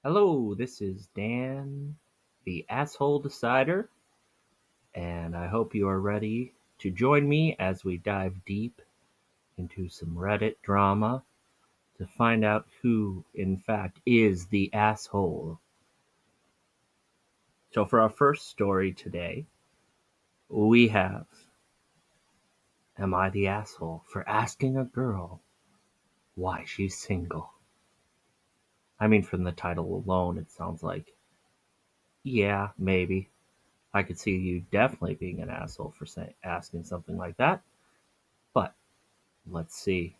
Hello, this is Dan, the Asshole Decider, and I hope you are ready to join me as we dive deep into some Reddit drama to find out who, in fact, is the asshole. So, for our first story today, we have Am I the asshole for asking a girl why she's single? I mean, from the title alone, it sounds like, yeah, maybe. I could see you definitely being an asshole for asking something like that. But let's see.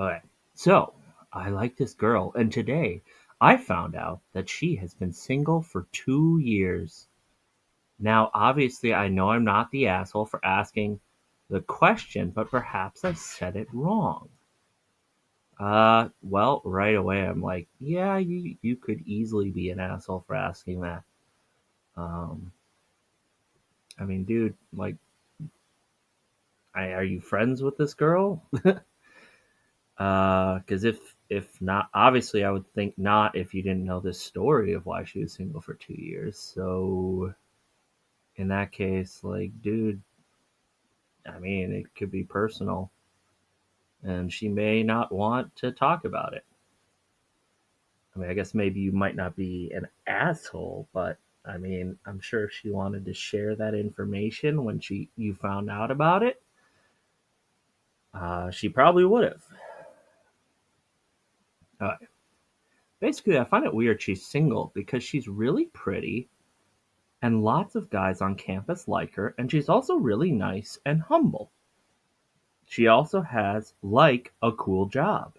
Alright, so I like this girl, and today I found out that she has been single for 2 years. Now, obviously, I know I'm not the asshole for asking the question, but perhaps I said it wrong. Well, right away I'm like, yeah, you could easily be an asshole for asking that. Um, I mean, dude, like, are you friends with this girl? Because if not, obviously I would think not if you didn't know this story of why she was single for 2 years. So in that case, like, dude, I mean, it could be personal, and she may not want to talk about it. I mean, I guess maybe you might not be an asshole, but I mean, I'm sure if she wanted to share that information when you found out about it, she probably would have. Basically, I find it weird she's single because she's really pretty and lots of guys on campus like her, and she's also really nice and humble. She also has, like, a cool job.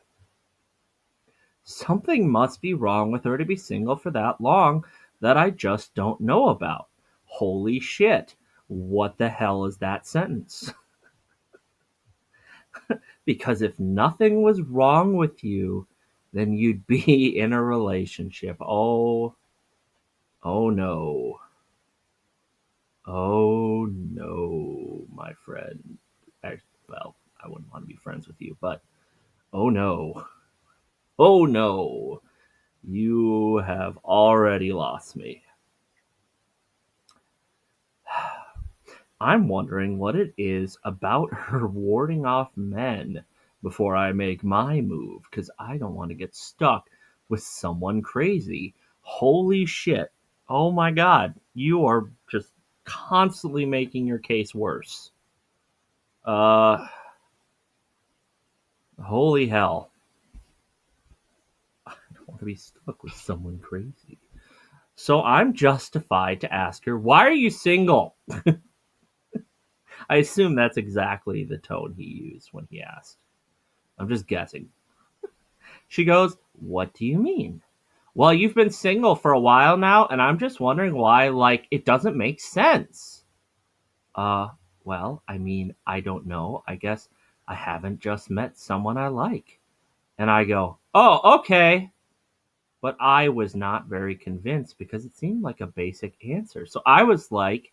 Something must be wrong with her to be single for that long that I just don't know about. Holy shit. What the hell is that sentence? Because if nothing was wrong with you, then you'd be in a relationship. Oh no. Oh no, my friend. Well, I wouldn't want to be friends with you, but oh no. Oh no. You have already lost me. I'm wondering what it is about her warding off men before I make my move, because I don't want to get stuck with someone crazy. Holy shit. Oh my god. You are just constantly making your case worse. Uh, Holy hell. I don't want to be stuck with someone crazy. So I'm justified to ask her, why are you single? I assume that's exactly the tone he used when he asked. I'm just guessing. She goes, what do you mean? Well, you've been single for a while now, and I'm just wondering why, like, it doesn't make sense. Uh, well, I mean, I don't know. I guess I haven't just met someone I like. And I go, oh, okay. But I was not very convinced because it seemed like a basic answer. So I was like,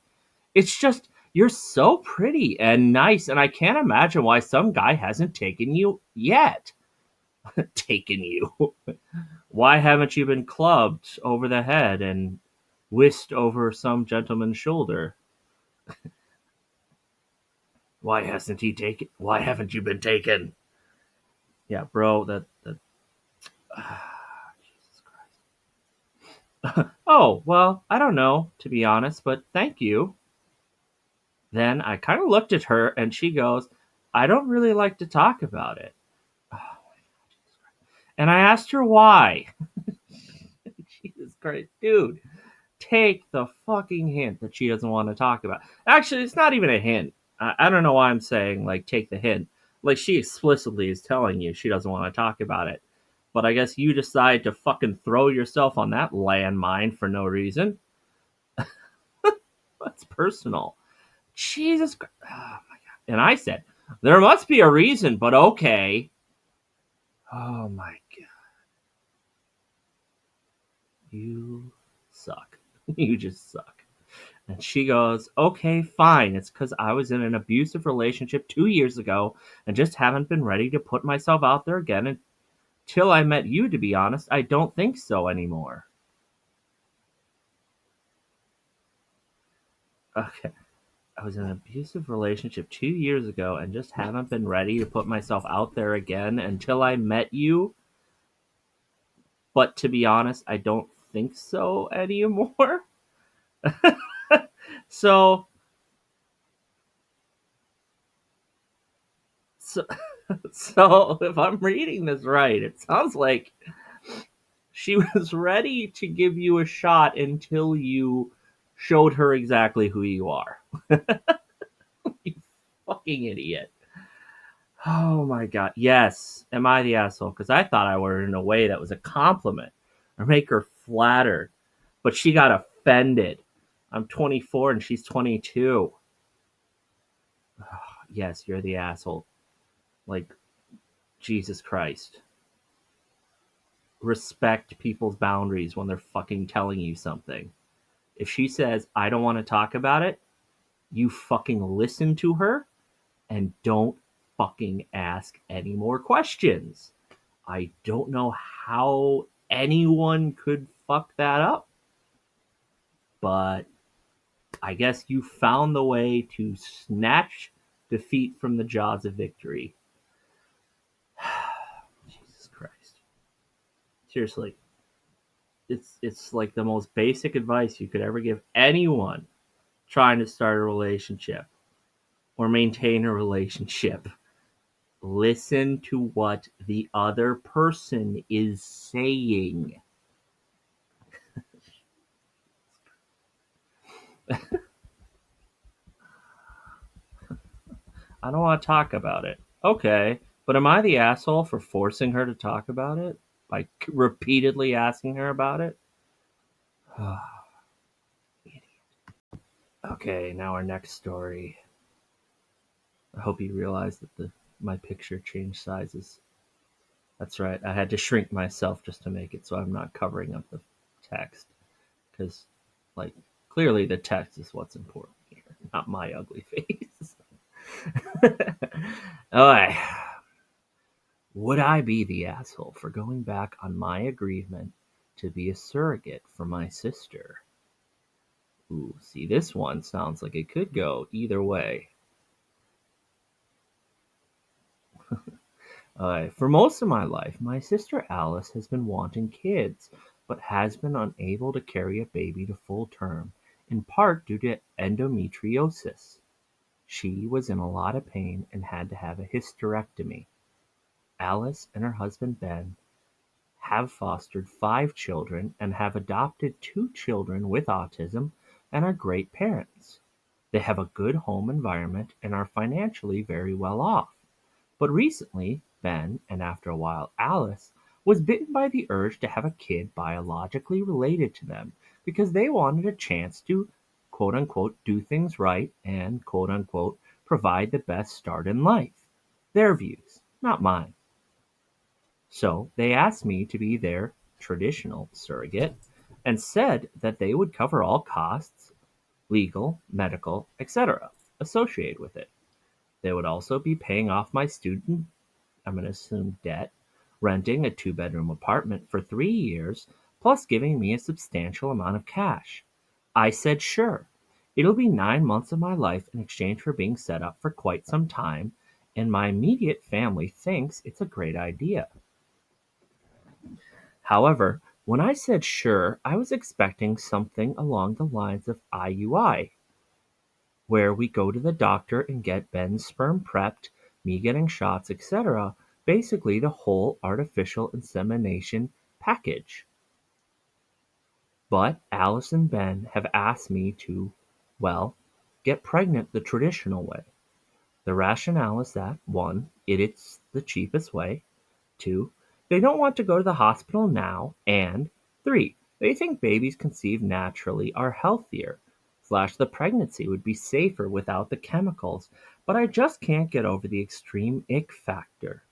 it's just, you're so pretty and nice, and I can't imagine why some guy hasn't taken you yet. Taken you. Why haven't you been clubbed over the head and whisked over some gentleman's shoulder? Why hasn't he taken? Why haven't you been taken? Yeah, bro, that Jesus Christ. Oh, well, I don't know, to be honest, but thank you. Then I kind of looked at her and she goes, I don't really like to talk about it. And I asked her why. Jesus Christ, dude, take the fucking hint that she doesn't want to talk about. Actually, it's not even a hint. I don't know why I'm saying, like, take the hint. Like, she explicitly is telling you she doesn't want to talk about it. But I guess you decide to fucking throw yourself on that landmine for no reason. That's personal. Jesus Christ. Oh my God. And I said, there must be a reason, but okay. Oh my God. You suck. You just suck. And she goes, okay, fine. It's because I was in an abusive relationship 2 years ago and just haven't been ready to put myself out there again and Till I met you, to be honest, I don't think so anymore. Okay. I was in an abusive relationship 2 years ago and just haven't been ready to put myself out there again until I met you. But to be honest, I don't think so anymore. So, so, so if I'm reading this right, it sounds like she was ready to give you a shot until you showed her exactly who you are. You fucking idiot. Oh my god. Yes. Am I the asshole? Because I thought I were in a way that was a compliment or make her flattered. But she got offended. I'm 24 and she's 22. Yes, you're the asshole. Like, Jesus Christ. Respect people's boundaries when they're fucking telling you something. If she says, I don't want to talk about it, you fucking listen to her and don't fucking ask any more questions. I don't know how anyone could fuck that up, but I guess you found the way to snatch defeat from the jaws of victory. Jesus Christ. Seriously, it's like the most basic advice you could ever give anyone trying to start a relationship or maintain a relationship. Listen to what the other person is saying. I don't want to talk about it. Okay, but am I the asshole for forcing her to talk about it? By repeatedly asking her about it? Okay, now our next story. I hope you realize that my picture changed sizes. That's right, I had to shrink myself just to make it so I'm not covering up the text. Because, like, clearly the text is what's important here, not my ugly face. Alright. Would I be the asshole for going back on my agreement to be a surrogate for my sister? Ooh, see, this one sounds like it could go either way. For most of my life, my sister Alice has been wanting kids, but has been unable to carry a baby to full term, in part due to endometriosis. She was in a lot of pain and had to have a hysterectomy. Alice and her husband Ben have fostered 5 children and have adopted 2 children with autism and are great parents. They have a good home environment and are financially very well off. But recently, Ben, and after a while Alice, was bitten by the urge to have a kid biologically related to them because they wanted a chance to quote unquote do things right and quote unquote provide the best start in life. Their views, not mine. So they asked me to be their traditional surrogate and said that they would cover all costs, legal, medical, etc., associated with it. They would also be paying off my student, I'm going to assume debt, renting a 2-bedroom apartment for 3 years, plus giving me a substantial amount of cash. I said sure. It'll be 9 months of my life in exchange for being set up for quite some time, and my immediate family thinks it's a great idea. However, when I said sure, I was expecting something along the lines of IUI, where we go to the doctor and get Ben's sperm prepped, me getting shots, etc. Basically, the whole artificial insemination package. But Alice and Ben have asked me to, well, get pregnant the traditional way. The rationale is that 1, it's the cheapest way, 2, they don't want to go to the hospital now, and 3, they think babies conceived naturally are healthier, slash the pregnancy would be safer without the chemicals, but I just can't get over the extreme ick factor.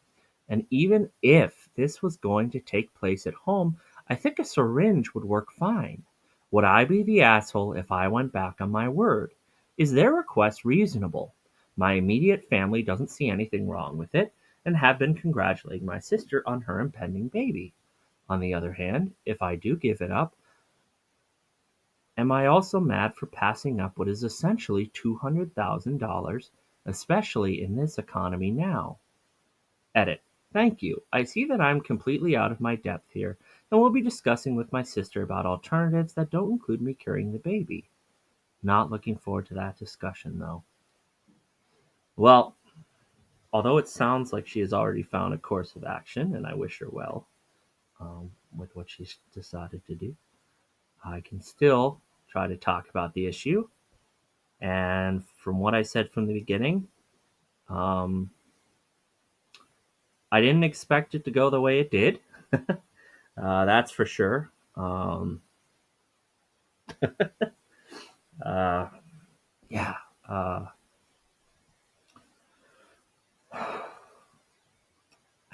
And even if this was going to take place at home, I think a syringe would work fine. Would I be the asshole if I went back on my word? Is their request reasonable? My immediate family doesn't see anything wrong with it, and have been congratulating my sister on her impending baby. On the other hand, if I do give it up, am I also mad for passing up what is essentially $200,000, especially in this economy now? Edit. Thank you. I see that I'm completely out of my depth here, and will be discussing with my sister about alternatives that don't include me carrying the baby. Not looking forward to that discussion, though. Well, although it sounds like she has already found a course of action, and I wish her well with what she's decided to do, I can still try to talk about the issue. And from what I said from the beginning, um, I didn't expect it to go the way it did. That's for sure. Uh, yeah. Uh, I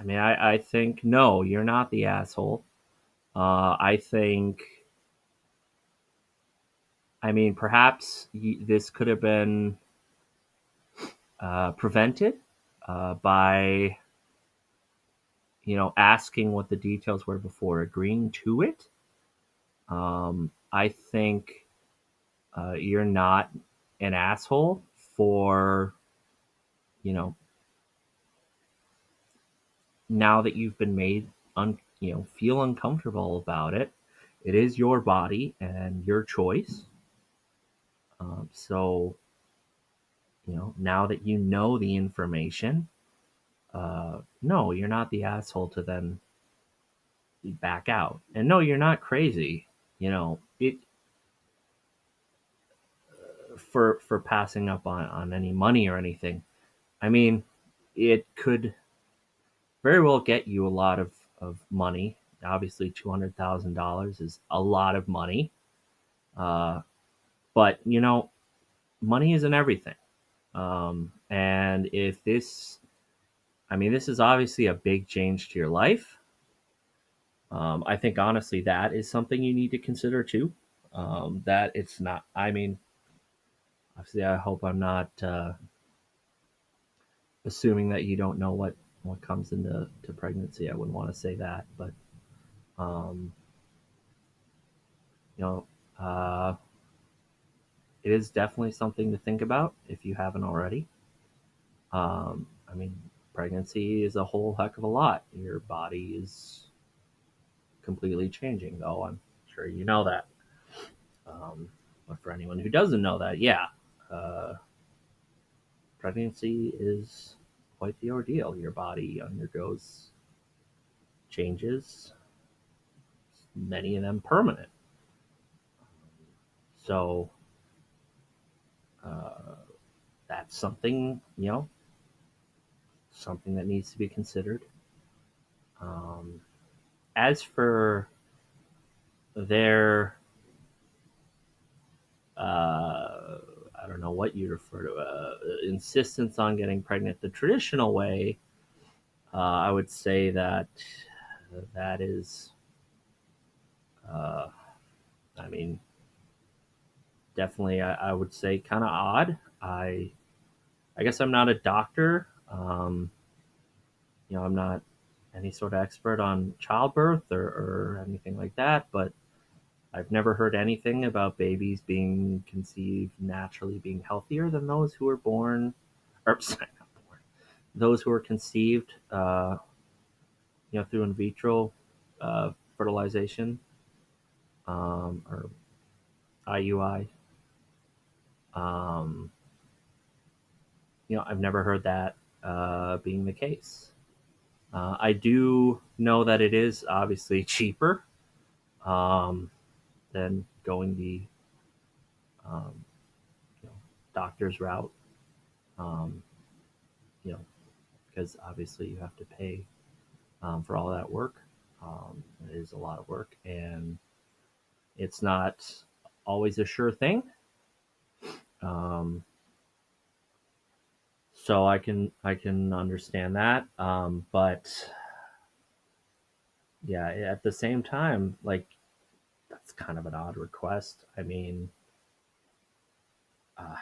mean, I think, no, you're not the asshole. I think, I mean, perhaps this could have been prevented by, asking what the details were before agreeing to it. I think you're not an asshole for, you know, now that you've been made, feel uncomfortable about it. It is your body and your choice. So, now that you know the information, no, you're not the asshole to then back out. And no, you're not crazy. It for passing up on any money or anything. I mean, it could very well get you a lot of money. Obviously, $200,000 is a lot of money. Uh, but money isn't everything. And if this, I mean, this is obviously a big change to your life. I think honestly that is something you need to consider too. That it's not. I mean, obviously, I hope I'm not assuming that you don't know what comes into pregnancy. I wouldn't want to say that, but um, you know, uh, it is definitely something to think about if you haven't already. I mean, pregnancy is a whole heck of a lot. Your body is completely changing, though. I'm sure you know that. But for anyone who doesn't know that, yeah, uh, pregnancy is quite the ordeal. Your body undergoes changes, many of them permanent. So uh, that's something, something that needs to be considered. Um, as for their, I don't know what you refer to, insistence on getting pregnant the traditional way, I would say that that is, uh, I mean, definitely, I would say kind of odd. I guess I'm not a doctor. I'm not any sort of expert on childbirth or anything like that, but I've never heard anything about babies being conceived naturally being healthier than those who were born, or sorry, not born, those who were conceived, through in vitro fertilization, or IUI. Um, I've never heard that being the case. I do know that it is obviously cheaper um, than going the um, you know, doctor's route. Um, you know, because obviously you have to pay for all that work. It is a lot of work, and it's not always a sure thing. Um, so I can understand that, but yeah, at the same time, like that's kind of an odd request. I mean, uh,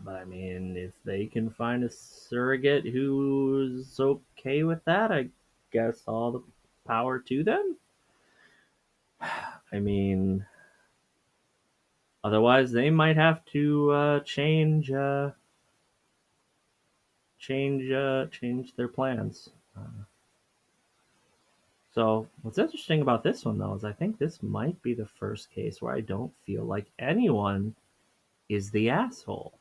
But I mean, if they can find a surrogate who's okay with that, I guess all the power to them. I mean, otherwise they might have to change their plans. So what's interesting about this one though is I think this might be the first case where I don't feel like anyone is the asshole.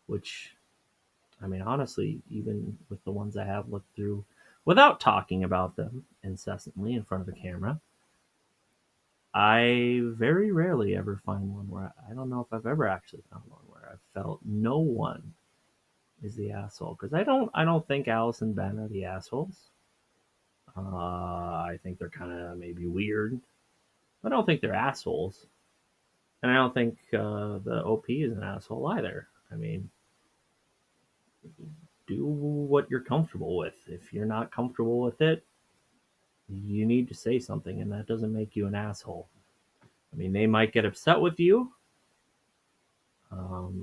Which, I mean, honestly, even with the ones I have looked through without talking about them incessantly in front of the camera, I very rarely ever find one where I don't know if I've ever actually found one where I've felt no one is the asshole, because I don't think Alice and Ben are the assholes. I think they're kind of maybe weird. I don't think they're assholes, and I don't think the OP is an asshole either. I mean, do what you're comfortable with. If you're not comfortable with it, you need to say something, and that doesn't make you an asshole. I mean, they might get upset with you.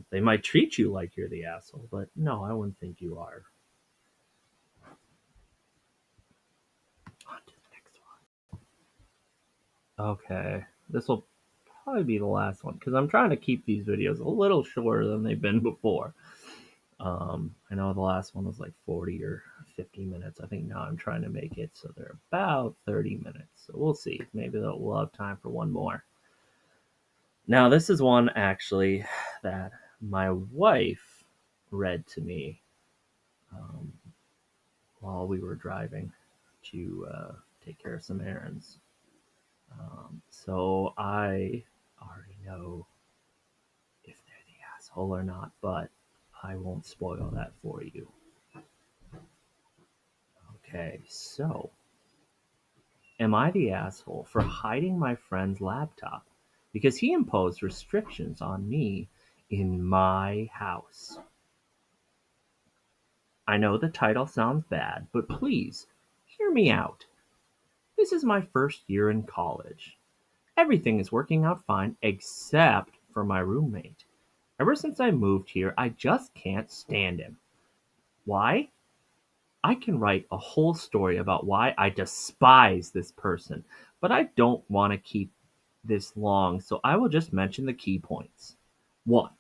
They might treat you like you're the asshole, but no, I wouldn't think you are. On to the next one. Okay, this will probably be the last one because I'm trying to keep these videos a little shorter than they've been before. I know the last one was like 40 or 50 minutes. I think now I'm trying to make it so they're about 30 minutes. So we'll see. Maybe we'll have time for one more. Now, this is one actually that my wife read to me um, while we were driving to take care of some errands. So I already know if they're the asshole or not, but I won't spoil that for you. Okay, so am I the asshole for hiding my friend's laptop because he imposed restrictions on me in my house? I know the title sounds bad, but please hear me out. This is my first year in college. Everything is working out fine except for my roommate. Ever since I moved here, I just can't stand him. Why? I can write a whole story about why I despise this person, but I don't want to keep this long, so I will just mention the key points. 1.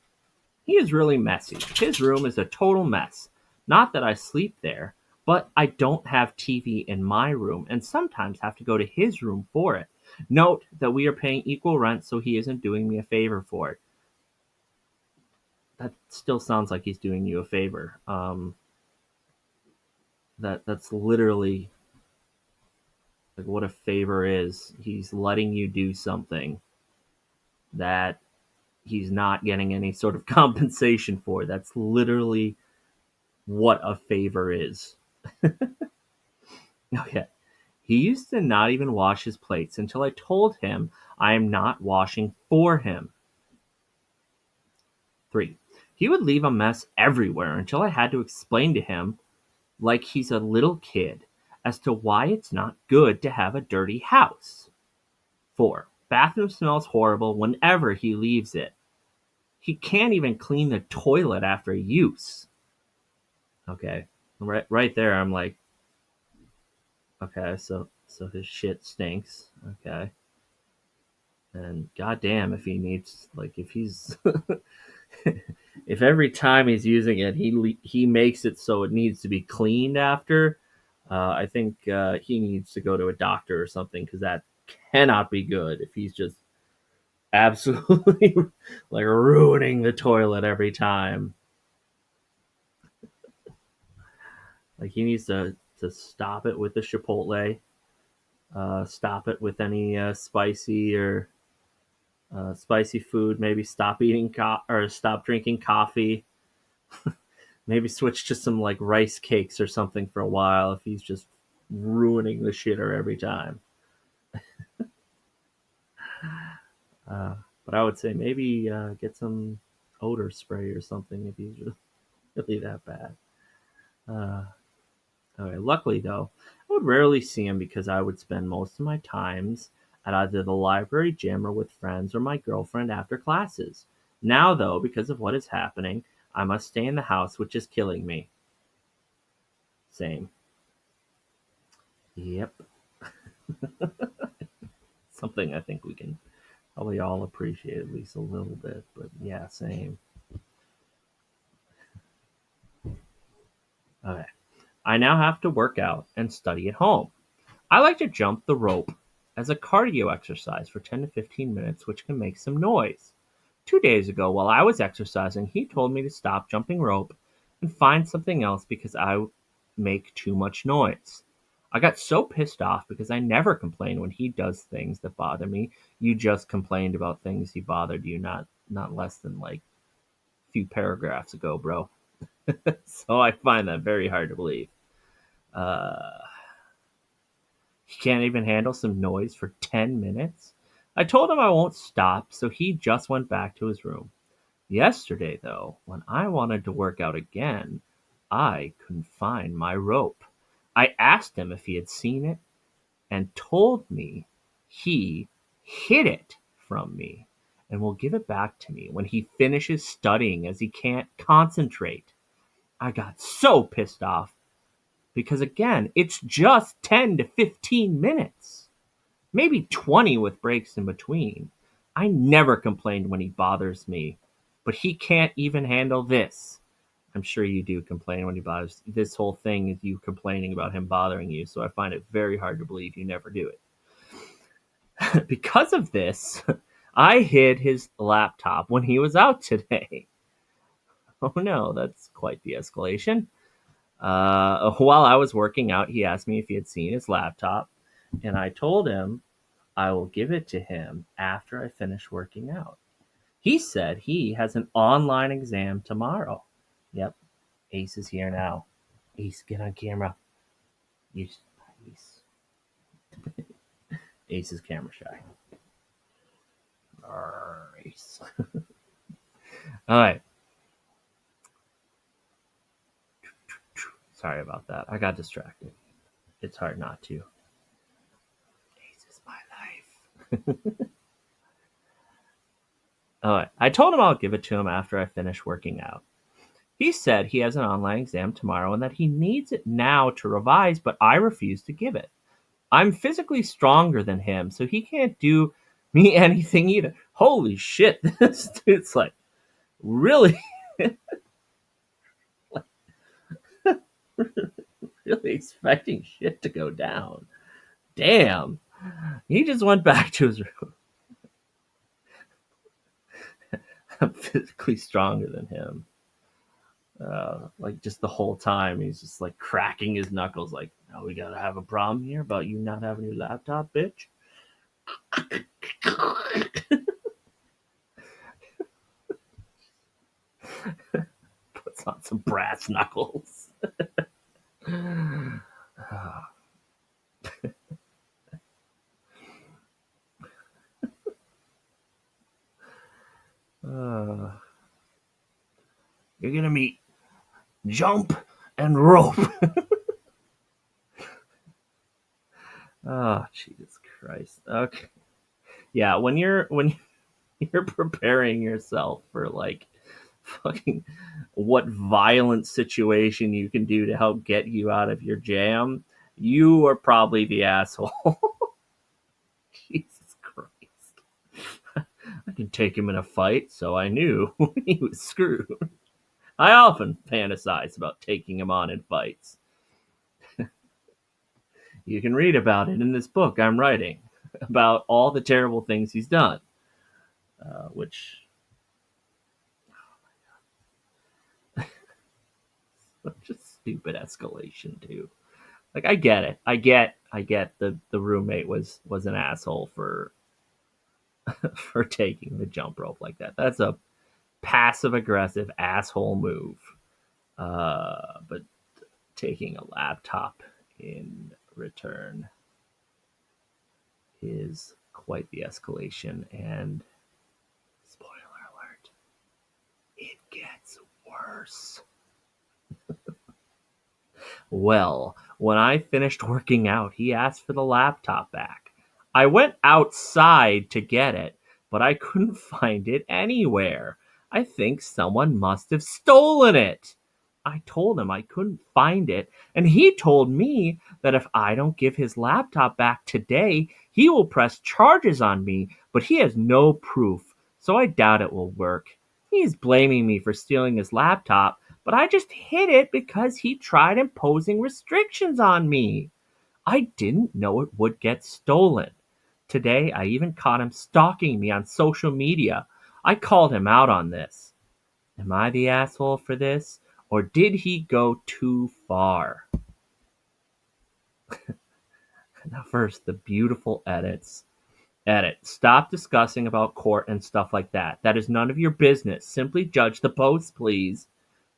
He is really messy. His room is a total mess. Not that I sleep there, but I don't have TV in my room and sometimes have to go to his room for it. Note that we are paying equal rent, so he isn't doing me a favor for it. That still sounds like he's doing you a favor. That's literally like what a favor is. He's letting you do something that he's not getting any sort of compensation for. That's literally what a favor is. Okay. He used to not even wash his plates until I told him I am not washing for him. 3. He would leave a mess everywhere until I had to explain to him, like he's a little kid, as to why it's not good to have a dirty house. 4. Bathroom smells horrible whenever he leaves it. He can't even clean the toilet after use. Okay. Right there I'm like, okay, so his shit stinks. Okay. And goddamn if he needs, like, if he's if every time he's using it he makes it so it needs to be cleaned after, I think he needs to go to a doctor or something, because that cannot be good if he's just absolutely like ruining the toilet every time. Like, he needs to stop it with the Chipotle, stop it with any spicy food. Maybe stop eating or stop drinking coffee. Maybe switch to some like rice cakes or something for a while if he's just ruining the shitter every time. Uh, but I would say maybe get some odor spray or something if he's really that bad. Uh, okay. Luckily, though, I would rarely see him because I would spend most of my times at either the library, gym, or with friends or my girlfriend after classes. Now, though, because of what is happening, I must stay in the house, which is killing me. Same. Yep. Something I think we can probably all appreciate at least a little bit, but yeah, same. Okay. I now have to work out and study at home. I like to jump the rope as a cardio exercise for 10 to 15 minutes, which can make some noise. 2 days ago, while I was exercising, he told me to stop jumping rope and find something else because I make too much noise. I got so pissed off because I never complain when he does things that bother me. You just complained about things he bothered you not less than like a few paragraphs ago, bro. So I find that very hard to believe. Uh, he can't even handle some noise for 10 minutes. I told him I won't stop, so he just went back to his room. Yesterday, though, when I wanted to work out again, I couldn't find my rope. I asked him if he had seen it and told me he hid it from me and will give it back to me when he finishes studying as he can't concentrate. I got so pissed off because, again, it's just 10 to 15 minutes, maybe 20 with breaks in between. I never complained when he bothers me, but he can't even handle this. I'm sure you do complain when he bothers. This whole thing is you complaining about him bothering you, so I find it very hard to believe you never do it. Because of this, I hid his laptop when he was out today. Oh no, that's quite the escalation. While I was working out, he asked me if he had seen his laptop, and I told him I will give it to him after I finish working out. He said he has an online exam tomorrow. Yep, Ace is here now. Ace, get on camera. Ace, Ace is camera shy. Ace. All right. Sorry about that. I got distracted. It's hard not to. Ace is my life. All right. I told him I'll give it to him after I finish working out. He said he has an online exam tomorrow and that he needs it now to revise, but I refuse to give it. I'm physically stronger than him, so he can't do me anything either. Holy shit, this dude's like really, really expecting shit to go down. Damn. He just went back to his room. I'm physically stronger than him. Like just the whole time, he's just like cracking his knuckles, like, "Oh, we gotta have a problem here about you not having your laptop, bitch." Puts on some brass knuckles. uh, you're gonna meet jump and rope. Oh, Jesus Christ. Okay. Yeah, when you're preparing yourself for like fucking what violent situation you can do to help get you out of your jam, you are probably the asshole. Jesus Christ. I can take him in a fight, so I knew he was screwed. I often fantasize about taking him on in fights. You can read about it in this book I'm writing about all the terrible things he's done, which such a stupid escalation too. Like I get it. I get the roommate was an asshole for for taking the jump rope like that. That's a passive aggressive asshole move. But taking a laptop in return is quite the escalation. And spoiler alert, it gets worse. Well, when I finished working out, he asked for the laptop back. I went outside to get it, but I couldn't find it anywhere. I think someone must have stolen it. I told him I couldn't find it, and he told me that if I don't give his laptop back today, he will press charges on me, but he has no proof, so I doubt it will work. He is blaming me for stealing his laptop, but I just hid it because he tried imposing restrictions on me. I didn't know it would get stolen. Today, I even caught him stalking me on social media. I called him out on this. Am I the asshole for this? Or did he go too far? Now, first, the beautiful edits. Edit. Stop discussing about court and stuff like that. That is none of your business. Simply judge the post, please.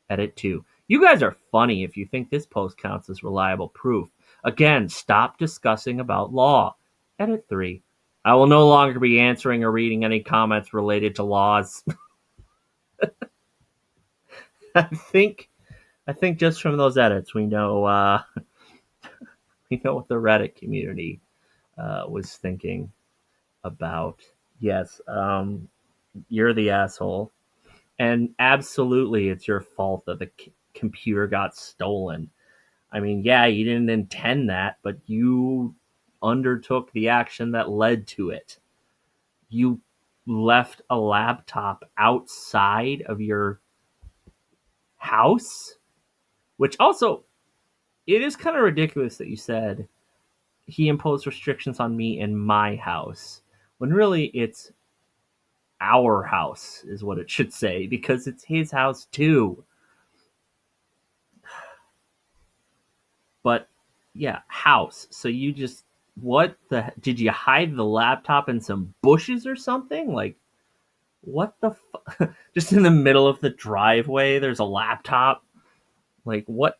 Edit 2. You guys are funny if you think this post counts as reliable proof. Again, stop discussing about law. Edit 3. I will no longer be answering or reading any comments related to laws. I think just from those edits we know we know what the Reddit community was thinking about. Yes, you're the asshole, and absolutely, it's your fault that the computer got stolen. I mean, yeah, you didn't intend that, but you undertook the action that led to it. You left a laptop outside of your house, which also, it is kind of ridiculous that you said he imposed restrictions on me in my house, when really it's our house, is what it should say, because it's his house too. But yeah, house. So you just, what the, did you hide the laptop in some bushes or something? Like, what the just in the middle of the driveway there's a laptop? Like, what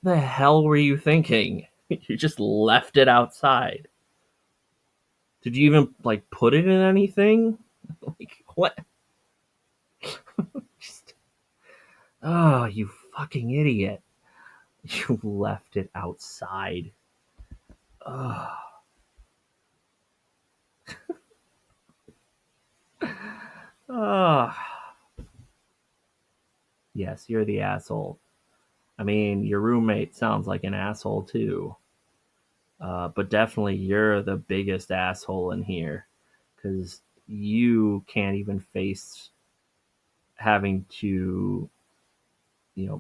the hell were you thinking? You just left it outside. Did you even like put it in anything? Like, what? Just, oh, you fucking idiot. You left it outside. Oh. Oh. Yes, you're the asshole. I mean, your roommate sounds like an asshole too. But definitely you're the biggest asshole in here because you can't even face having to,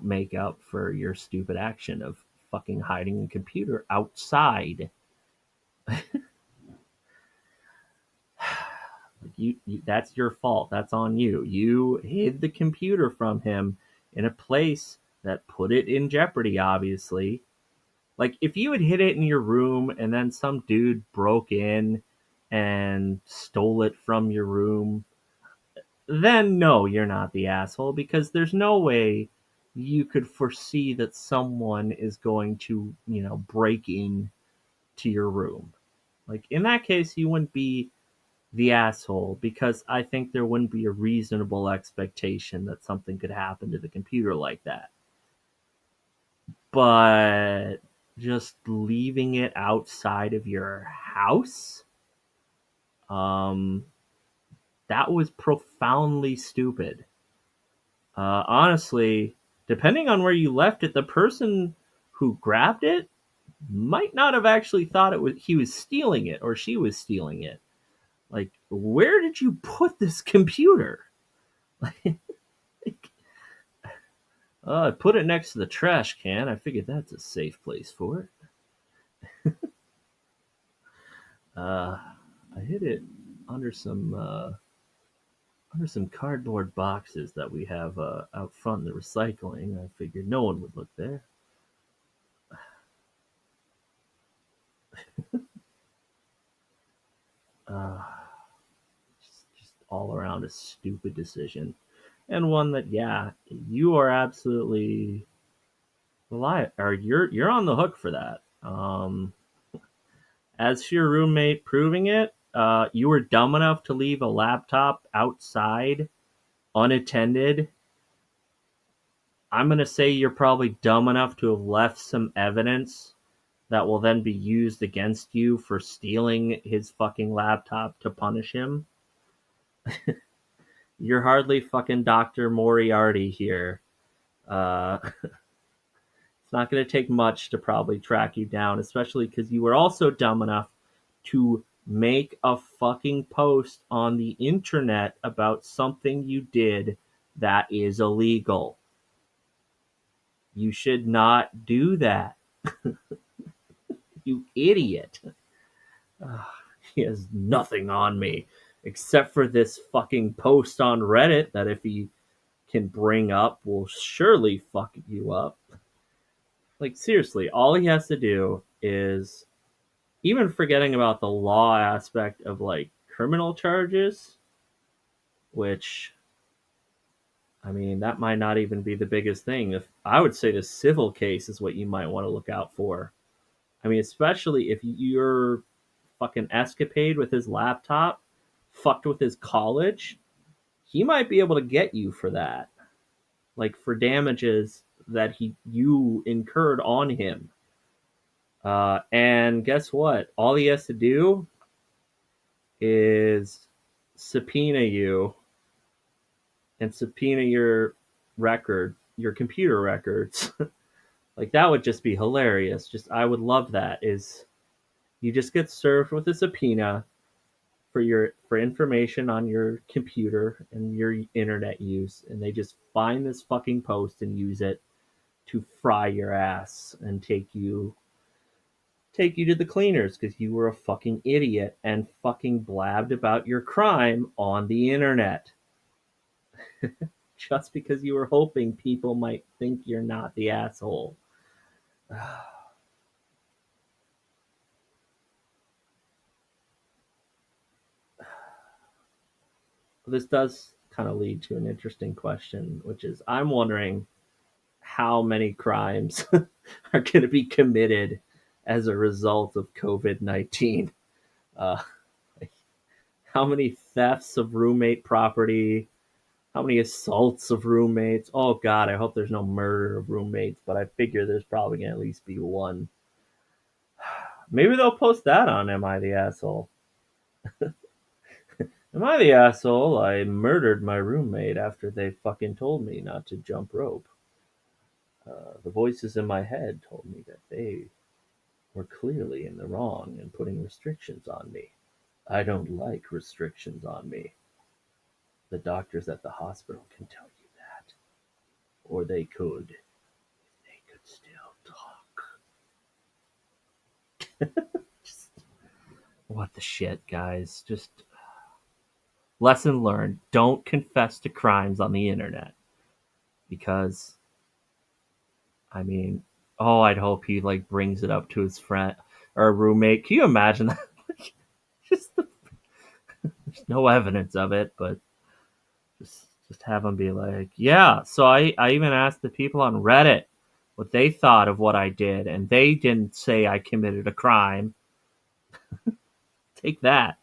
make up for your stupid action of fucking hiding a computer outside. That's your fault. That's on you. You hid the computer from him in a place that put it in jeopardy, obviously. Like, if you had hid it in your room and then some dude broke in and stole it from your room, then no, you're not the asshole because there's no way you could foresee that someone is going to, break in to your room. Like, in that case, you wouldn't be the asshole because I think there wouldn't be a reasonable expectation that something could happen to the computer like that. But just leaving it outside of your house, um, that was profoundly stupid. Honestly, depending on where you left it, the person who grabbed it might not have actually thought it was he was stealing it or she was stealing it. Like, where did you put this computer? Like, I put it next to the trash can. I figured that's a safe place for it. I hid it under some cardboard boxes that we have out front in the recycling. I figured no one would look there. Uh, just all around a stupid decision, and one that, yeah, you are absolutely reliable, or you're on the hook for that. As for your roommate proving it, you were dumb enough to leave a laptop outside unattended. I'm going to say you're probably dumb enough to have left some evidence that will then be used against you for stealing his fucking laptop to punish him. You're hardly fucking Dr. Moriarty here. It's not going to take much to probably track you down, especially because you were also dumb enough to make a fucking post on the internet about something you did that is illegal. You should not do that. You idiot. He has nothing on me except for this fucking post on Reddit that if he can bring up will surely fuck you up. Like, seriously, all he has to do is, even forgetting about the law aspect of like criminal charges, which, I mean, that might not even be the biggest thing. If I would say the civil case is what you might want to look out for. I mean, especially if your fucking escapade with his laptop fucked with his college, he might be able to get you for that. Like for damages that you incurred on him. And guess what? All he has to do is subpoena you and subpoena your computer records. Like that would just be hilarious. Just I would love that. Is you just get served with a subpoena for information on your computer and your internet use, and they just find this fucking post and use it to fry your ass and take you to the cleaners because you were a fucking idiot and fucking blabbed about your crime on the internet. Just because you were hoping people might think you're not the asshole. This does kind of lead to an interesting question, which is I'm wondering how many crimes are going to be committed as a result of COVID-19. Uh, how many thefts of roommate property? How many assaults of roommates? Oh God, I hope there's no murder of roommates, but I figure there's probably gonna at least be one. Maybe they'll post that on Am I the Asshole? Am I the asshole? I murdered my roommate after they fucking told me not to jump rope. The voices in my head told me that they were clearly in the wrong and putting restrictions on me. I don't like restrictions on me. The doctors at the hospital can tell you that. Or they could. They could still talk. Just, what the shit, guys? Just lesson learned. Don't confess to crimes on the internet. Because, I mean, oh, I'd hope he like brings it up to his friend or roommate. Can you imagine that? Just there's no evidence of it, but just have him be like, yeah. So I even asked the people on Reddit what they thought of what I did, and they didn't say I committed a crime. Take that.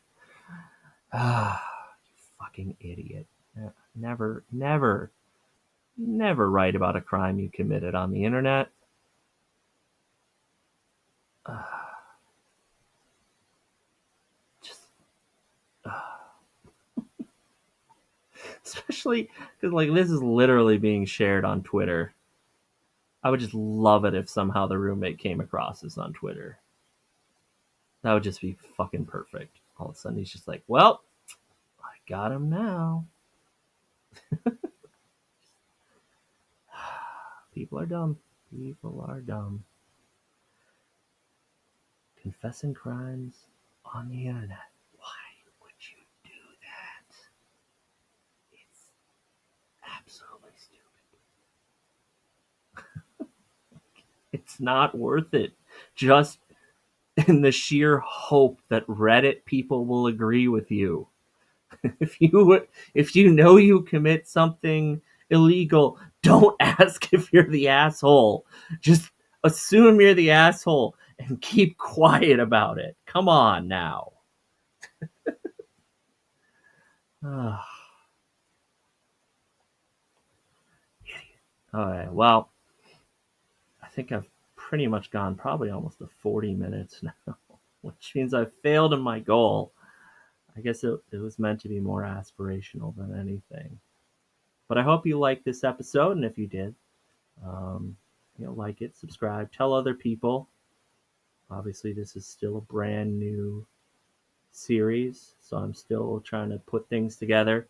Ah, you fucking idiot. Never, never, never write about a crime you committed on the internet. Just, especially because like this is literally being shared on Twitter. I would just love it if somehow the roommate came across this on Twitter. That would just be fucking perfect. All of a sudden, he's just like, well, I got him now. People are dumb. People are dumb. Confessing crimes on the internet. Why would you do that? It's absolutely stupid. It's not worth it. Just in the sheer hope that Reddit people will agree with you. If you know you commit something illegal, don't ask if you're the asshole. Just assume you're the asshole and keep quiet about it. Come on now. All right. Well, I think I've pretty much gone probably almost to 40 minutes now, which means I've failed in my goal. I guess it was meant to be more aspirational than anything. But I hope you liked this episode, and if you did, um, like it, subscribe, tell other people. Obviously, this is still a brand new series, so I'm still trying to put things together.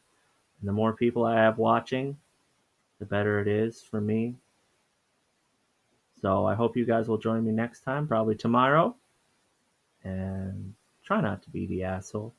And the more people I have watching, the better it is for me. So I hope you guys will join me next time, probably tomorrow. And try not to be the asshole.